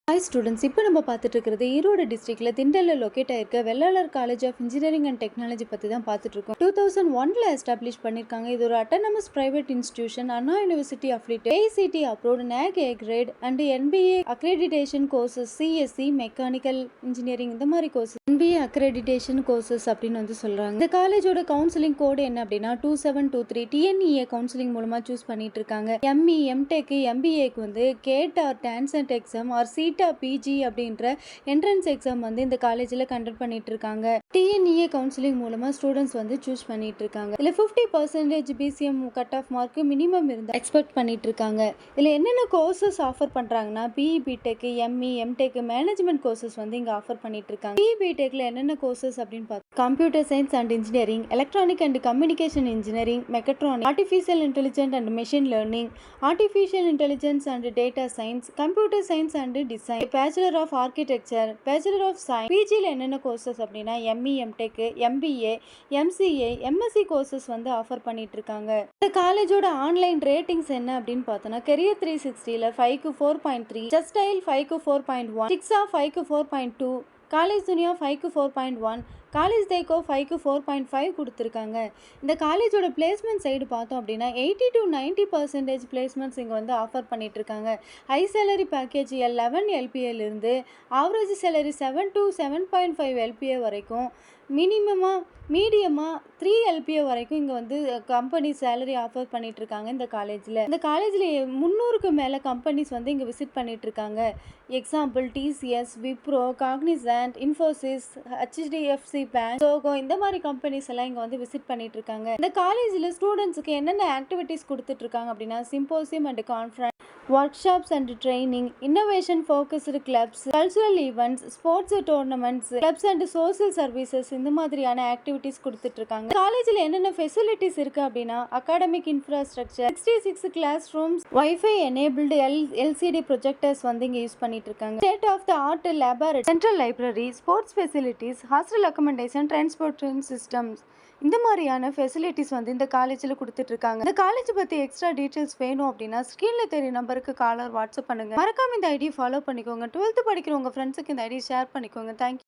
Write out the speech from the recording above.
Hi students, இப்போ நம்ம பார்த்துட்டு இருக்கிறது ஈரோடு டிஸ்ட்ரிக்ட்ல திண்டலில் லொக்கேட் ஆயிருக்க Vellalar college of engineering and technology பற்றி தான் பார்த்துட்டு இருக்கோம். 2001ல் எஸ்டாப்ளிஷ் பண்ணியிருக்காங்க. இது ஒரு autonomous private institution. Anna university affiliate, AICTE approved, NAAC A grade and NBA accreditation courses, CSC mechanical engineering இந்த மாதிரி கோர்சஸ், NBA அக்ரெடிடேஷன் கோர்சஸ் அப்படின்னு வந்து சொல்றாங்க. இந்த காலேஜோட கவுன்சிலிங் கோடு என்ன அப்படின்னா 2723 TNEA கவுன்சிலிங் மூலமா சூஸ் பண்ணிட்டு இருக்காங்க. ME MTech MBAக்கு வந்து GATE or TANCET exam or CEET PG அப்படின்ற என்ட்ரன்ஸ் எக்ஸாம் வந்து இந்த காலேஜில் கண்டக்ட் பண்ணிட்டு இருக்காங்க. டிஎன்இஏ கவுன்சிலிங் மூலமா ஸ்டூடெண்ட்ஸ் வந்து சூஸ் பண்ணிட்டு இருக்காங்க. இதுல 50% PCM cut off mark minimum இருந்தா எக்ஸ்பெக்ட் பண்ணிட்டு இருக்காங்க. இதுல என்னென்ன கோர்சஸ் ஆஃபர் பண்றாங்கன்னா BE BTech, ME MTech, management courses வந்து இங்க ஆஃபர் பண்ணிட்டு இருக்காங்க. பிஇ பிடெக்ல என்னென்ன கோர்சஸ் அப்படின்னு பார்த்தா computer science and engineering, electronic and communication engineering, mechatronic, artificial intelligence and machine learning, artificial intelligence and data science, computer science and design, bachelor of architecture, bachelor of science. பிஜியில் என்னென்ன courses அப்படின்னா ME MTech, MBA, MCA, MSc courses வந்து offer பண்ணிட்டு இருக்காங்க. இந்த காலேஜோட online ratings என்ன அப்படின்னு பார்த்தோன்னா கெரியர் 360ல 5க்கு 4.3, ஜஸ்டைல் 5க்கு 4.1, சிக்ஸா 5க்கு 4.2, காலேஜ் துனியா 5க்கு 4.1, காலேஜ் தேக்கோ 5க்கு 4.5 கொடுத்துருக்காங்க. இந்த காலேஜோட பிளேஸ்மெண்ட் சைடு பார்த்தோம் அப்படின்னா 80 to 90% பிளேஸ்மெண்ட்ஸ் இங்கே வந்து ஆஃபர் பண்ணிட்டு இருக்காங்க. ஹை சேலரி பேக்கேஜ் 11 LPA இருந்து ஆவரேஜ் சேலரி 7 to 7.5 LPA வரைக்கும், மினிமமாக மீடியமாக 3 LPA வரைக்கும் இங்கே வந்து கம்பெனி சேலரி ஆஃபர் பண்ணிட்டு இருக்காங்க. இந்த காலேஜில் 300க்கு மேலே கம்பெனிஸ் வந்து இங்கே விசிட் பண்ணிட்டு இருக்காங்க. Example TCS, Wipro, Cognizant, Infosys, HDFC bank, Zoho இந்த மாதிரி கம்பெனிஸ் எல்லாம் இங்கே வந்து விசிட் பண்ணிட்டு இருக்காங்க. இந்த காலேஜில் ஸ்டூடெண்ட்ஸுக்கு என்னென்ன ஆக்டிவிட்டீஸ் கொடுத்துட்டு இருக்காங்க அப்படின்னா symposium and conference, workshops and training, innovation focused clubs, cultural events, sports tournaments, clubs and social services இந்த மாதிரியான ஆக்டிவிட்டீஸ் கொடுத்துட்டு இருக்காங்க. காலேஜில் என்னென்ன ஃபெசிலிட்டிஸ் இருக்கு அப்படின்னா academic infrastructure, 66 classrooms, WiFi enabled LCD projectors வந்து இங்கே யூஸ் பண்ணிட்டு இருக்காங்க. State of the art laboratory, central library, sports facilities, hostel accommodation, transportation systems இந்த மாதிரியான ஃபெசிலிட்டிஸ் வந்து இந்த காலேஜில் கொடுத்துட்டு இருக்காங்க. இந்த காலேஜ் பற்றி எக்ஸ்ட்ரா டீட்டெயில்ஸ் வேணும் அப்படின்னா ஸ்க்ரீனில் தெரிய நம்பருக்கு காலர் வாட்ஸ்அப் பண்ணுங்க. மறக்காம இந்த ஐடி ஃபாலோ பண்ணிக்கோங்க. 12th படிக்கிற உங்கள் ஃப்ரெண்ட்ஸுக்கு இந்த ஐடி ஷேர் பண்ணிக்கோங்க. தேங்க்யூ.